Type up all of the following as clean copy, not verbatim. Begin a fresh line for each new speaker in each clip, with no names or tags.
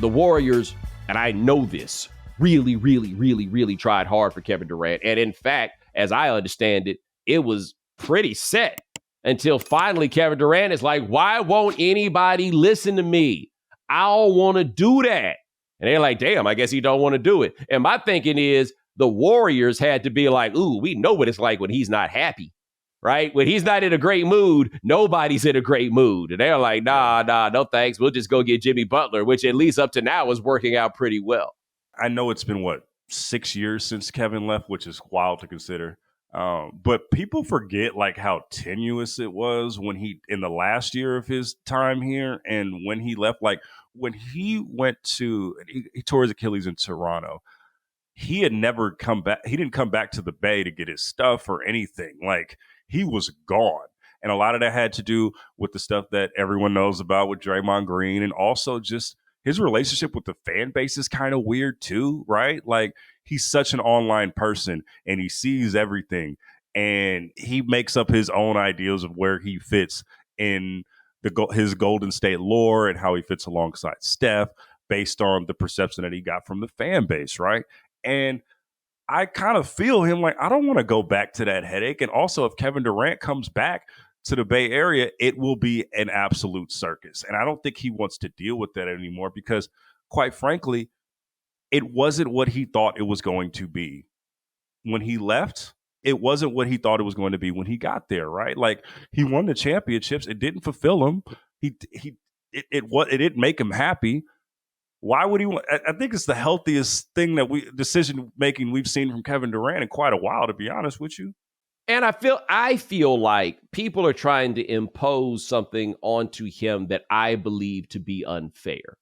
the Warriors, and I know this, really, really, really, really tried hard for Kevin Durant. And in fact, as I understand it, it was pretty set until finally Kevin Durant is like, why won't anybody listen to me? I don't want to do that. And they're like, damn, I guess he don't want to do it. And my thinking is the Warriors had to be like, ooh, we know what it's like when he's not happy, right? When he's not in a great mood, nobody's in a great mood. And they're like, nah, no thanks. We'll just go get Jimmy Butler, which at least up to now is working out pretty well.
I know it's been, 6 years since Kevin left, which is wild to consider. But people forget like how tenuous it was when he, in the last year of his time here, and when he left, like when he he tore his Achilles in Toronto, he had never come back. He didn't come back to the Bay to get his stuff or anything. Like he was gone. And a lot of that had to do with the stuff that everyone knows about with Draymond Green, and also just his relationship with the fan base is kind of weird too, right? Like he's such an online person and he sees everything and he makes up his own ideas of where he fits in his Golden State lore and how he fits alongside Steph based on the perception that he got from the fan base, right? And I kind of feel him like, I don't want to go back to that headache. And also, if Kevin Durant comes back to the Bay Area, it will be an absolute circus. And I don't think he wants to deal with that anymore because, quite frankly, it wasn't what he thought it was going to be. When he left, it wasn't what he thought it was going to be when he got there, right? Like, he won the championships. It didn't fulfill him. It didn't make him happy. Why would he want? I think it's the healthiest thing decision making we've seen from Kevin Durant in quite a while, to be honest with you.
And I feel like people are trying to impose something onto him that I believe to be unfair.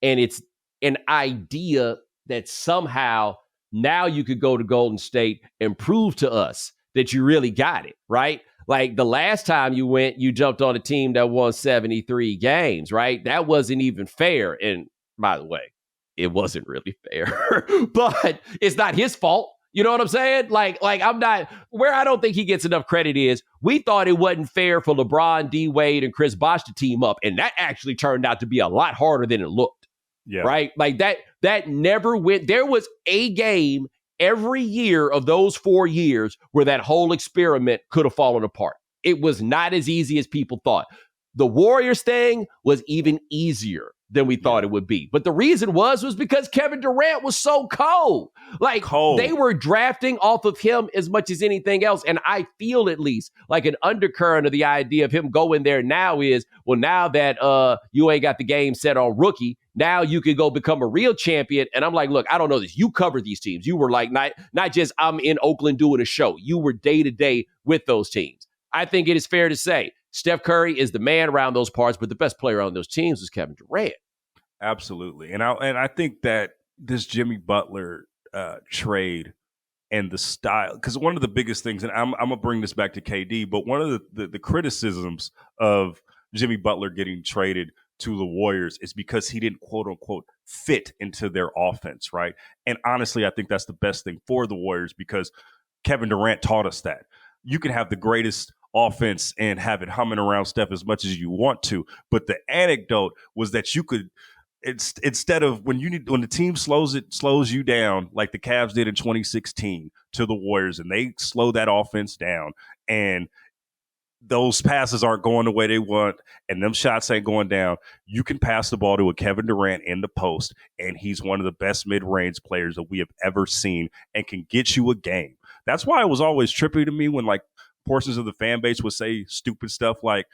And it's an idea that somehow now you could go to Golden State and prove to us that you really got it, right? Like the last time you went, you jumped on a team that won 73 games, right? That wasn't even fair. And by the way, it wasn't really fair, but it's not his fault. You know what I'm saying? Like I'm not, where I don't think he gets enough credit is we thought it wasn't fair for LeBron, D Wade, and Chris Bosh to team up. And that actually turned out to be a lot harder than it looked. Yeah. Right? Like that never went. There was a game every year of those 4 years where that whole experiment could have fallen apart. It was not as easy as people thought. The Warriors thing was even easier than we thought it would be. But the reason was because Kevin Durant was so cold. They were drafting off of him as much as anything else. And I feel at least like an undercurrent of the idea of him going there now is, well, now that you ain't got the game set on rookie, now you can go become a real champion. And I'm like, look, I don't know this. You cover these teams. You were like, not just I'm in Oakland doing a show. You were day to day with those teams. I think it is fair to say Steph Curry is the man around those parts, but the best player on those teams was Kevin Durant.
Absolutely. And I think that this Jimmy Butler trade and the style, because one of the biggest things, and I'm going to bring this back to KD, but one of the criticisms of Jimmy Butler getting traded to the Warriors is because he didn't, quote unquote, fit into their offense, right? And honestly, I think that's the best thing for the Warriors because Kevin Durant taught us that. You can have the greatest offense and have it humming around Steph as much as you want to. But the anecdote was that you could, instead of when the team slows you down like the Cavs did in 2016 to the Warriors, and they slow that offense down, and those passes aren't going the way they want, and them shots ain't going down, you can pass the ball to a Kevin Durant in the post, and he's one of the best mid-range players that we have ever seen and can get you a game. That's why it was always trippy to me when like portions of the fan base would say stupid stuff like,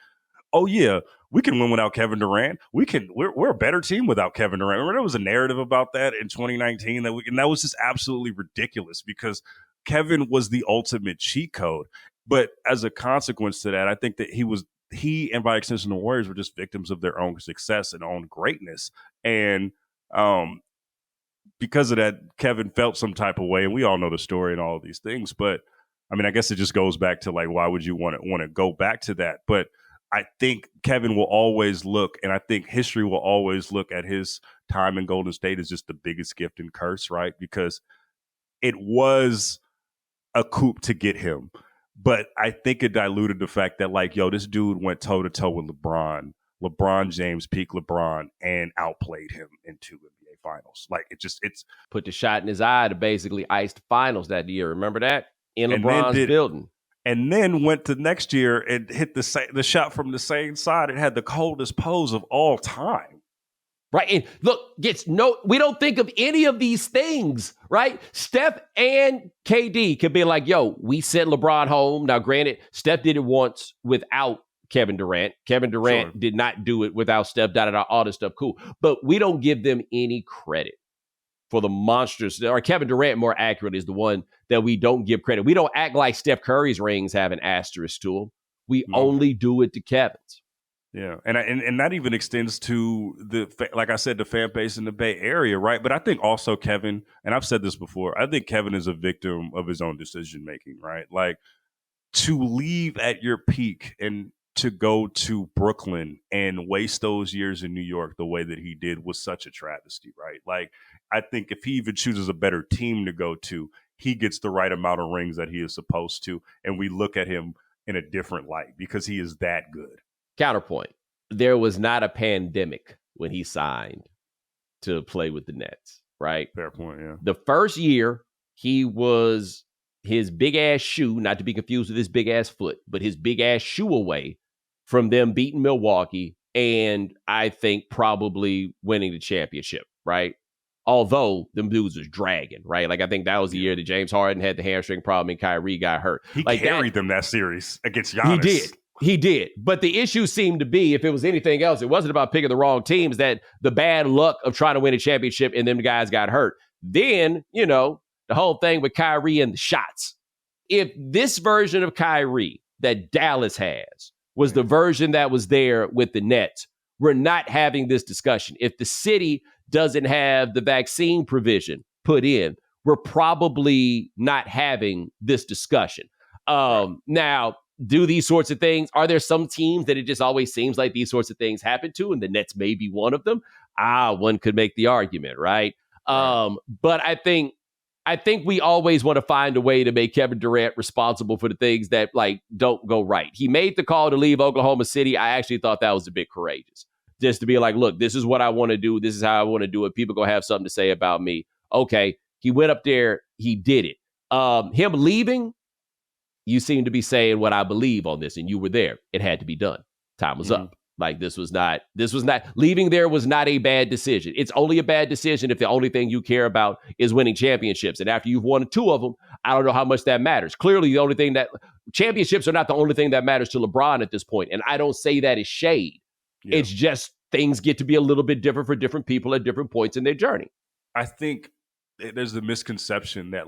oh yeah, we can win without Kevin Durant. We're a better team without Kevin Durant. Remember there was a narrative about that in 2019 and that was just absolutely ridiculous because Kevin was the ultimate cheat code. But as a consequence to that, I think that he and by extension the Warriors were just victims of their own success and own greatness. And because of that, Kevin felt some type of way, and we all know the story and all of these things. But I mean, I guess it just goes back to like, why would you want to go back to that? But I think Kevin will always look, and I think history will always look at his time in Golden State as just the biggest gift and curse, right? Because it was a coup to get him. But I think it diluted the fact that, like, yo, this dude went toe-to-toe with LeBron James, peak LeBron, and outplayed him in 2 NBA finals. Like it's
Put the shot in his eye to basically ice the finals that year. Remember that? In
and then
LeBron's building.
and then went to next year and hit the shot from the same side. It had the coldest pose of all time.
Right. And look, we don't think of any of these things, right? Steph and KD could be like, yo, we sent LeBron home. Now, granted, Steph did it once without Kevin Durant. Kevin Durant did not do it without Steph, all this stuff, cool. But we don't give them any credit for the monsters, or Kevin Durant, more accurate, is the one that we don't give credit. We don't act like Steph Curry's rings have an asterisk to them. We only do it to Kevin's.
Yeah, and that even extends to like I said, the fan base in the Bay Area, right? But I think also Kevin, and I've said this before, I think Kevin is a victim of his own decision making, right? Like, to leave at your peak and to go to Brooklyn and waste those years in New York the way that he did was such a travesty, right? Like, I think if he even chooses a better team to go to, he gets the right amount of rings that he is supposed to, and we look at him in a different light because he is that good.
Counterpoint. There was not a pandemic when he signed to play with the Nets, right?
Fair point, yeah.
The first year, he was his big-ass shoe, not to be confused with his big-ass foot, but his big-ass shoe away from them beating Milwaukee and I think probably winning the championship, right? Although them dudes was dragging, right? Like, I think that was the year that James Harden had the hamstring problem and Kyrie got hurt.
He
like
carried them that series against Giannis.
He did. But the issue seemed to be, if it was anything else, it wasn't about picking the wrong teams, that the bad luck of trying to win a championship and them guys got hurt. Then, the whole thing with Kyrie and the shots. If this version of Kyrie that Dallas has was the version that was there with the Nets, we're not having this discussion. If the city doesn't have the vaccine provision put in, we're probably not having this discussion. Now, do these sorts of things, are there some teams that it just always seems like these sorts of things happen to, and the Nets may be one of them? One could make the argument, right? But I think we always want to find a way to make Kevin Durant responsible for the things that don't go right. He made the call to leave Oklahoma City. I actually thought that was a bit courageous, just to be like, look, this is what I want to do. This is how I want to do it. People gonna have something to say about me. Okay, he went up there. He did it. Him leaving, you seem to be saying what I believe on this, and you were there. It had to be done. Time was up. Like, this was not leaving there was not a bad decision. It's only a bad decision if the only thing you care about is winning championships. And after you've won 2 of them, I don't know how much that matters. Clearly, the only thing that championships are not the only thing that matters to LeBron at this point. And I don't say that as shade. Yeah. It's just things get to be a little bit different for different people at different points in their journey.
I think there's the misconception that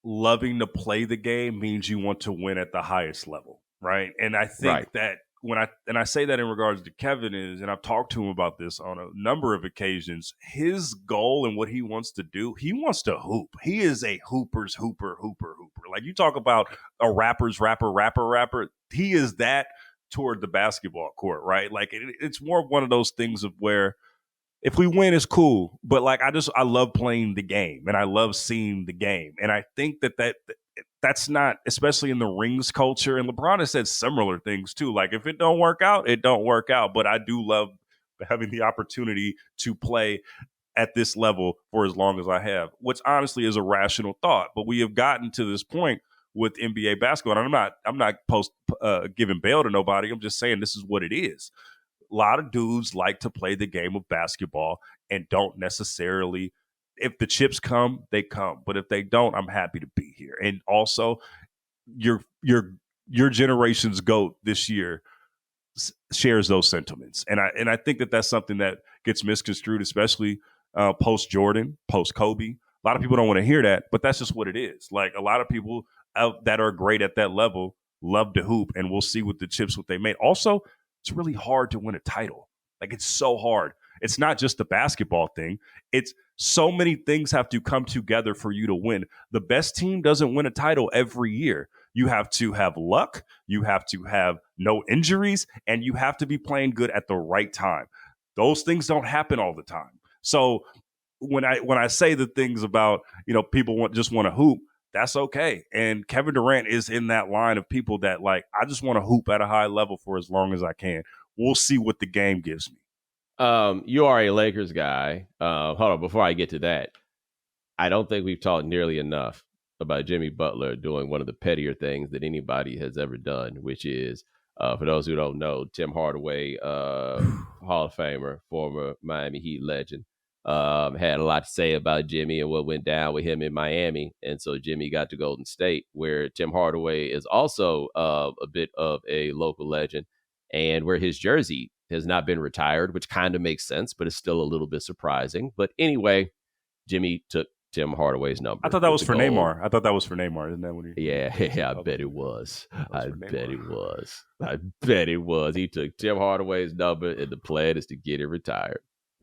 loving to play the game means you want to win at the highest level, right? And I think that when I say that in regards to Kevin is, and I've talked to him about this on a number of occasions, his goal and what he wants to do, he wants to hoop. He is a hooper's hooper. Like, you talk about a rapper's rapper. He is that toward the basketball court, right? Like, it's more of one of those things of where, if we win, it's cool. But I love playing the game, and I love seeing the game. And I think that's not, especially in the rings culture. And LeBron has said similar things too. Like, if it don't work out, it don't work out. But I do love having the opportunity to play at this level for as long as I have, which honestly is a rational thought. But we have gotten to this point with NBA basketball. And I'm not giving bail to nobody. I'm just saying this is what it is. A lot of dudes like to play the game of basketball and don't necessarily, if the chips come, they come. But if they don't, I'm happy to be here. And also, your generation's GOAT this year shares those sentiments. And I think that's something that gets misconstrued, especially post Jordan, post Kobe. A lot of people don't want to hear that, but that's just what it is. Like, a lot of people out that are great at that level love to hoop, and we'll see with the chips what they made. Also, it's really hard to win a title. Like, it's so hard. It's not just the basketball thing. It's so many things have to come together for you to win. The best team doesn't win a title every year. You have to have luck. You have to have no injuries, and you have to be playing good at the right time. Those things don't happen all the time. So when I say the things about, people just want to hoop, that's okay. And Kevin Durant is in that line of people that, I just want to hoop at a high level for as long as I can. We'll see what the game gives me.
You are a Lakers guy. Hold on, before I get to that, I don't think we've talked nearly enough about Jimmy Butler doing one of the pettier things that anybody has ever done, which is, for those who don't know, Tim Hardaway, Hall of Famer, former Miami Heat legend, had a lot to say about Jimmy and what went down with him in Miami. And so Jimmy got to Golden State, where Tim Hardaway is also a bit of a local legend, and where his jersey has not been retired, which kind of makes sense, but it's still a little bit surprising. But anyway, Jimmy took Tim Hardaway's number.
I thought that was for Neymar. I thought that was for Neymar. Isn't that what he?
Yeah, I bet it was. I bet it was. I bet it was. He took Tim Hardaway's number, and the plan is to get it retired.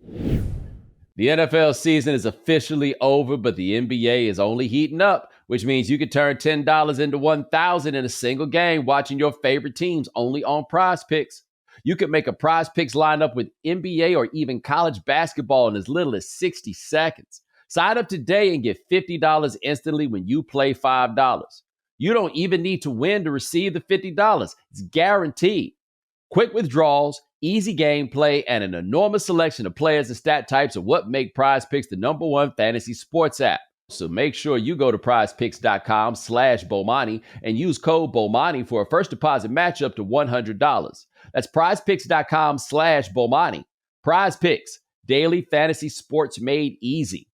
The NFL season is officially over, but the NBA is only heating up, which means you can turn $10 into $1,000 in a single game watching your favorite teams only on Prize Picks. You can make a Prize Picks lineup with NBA or even college basketball in as little as 60 seconds. Sign up today and get $50 instantly when you play $5. You don't even need to win to receive the $50. It's guaranteed. Quick withdrawals, easy gameplay, and an enormous selection of players and stat types are what make Prize Picks the #1 fantasy sports app. So make sure you go to prizepicks.com/Bomani and use code Bomani for a first deposit match up to $100. That's prizepicks.com/Bomani. Prize Picks, daily fantasy sports made easy.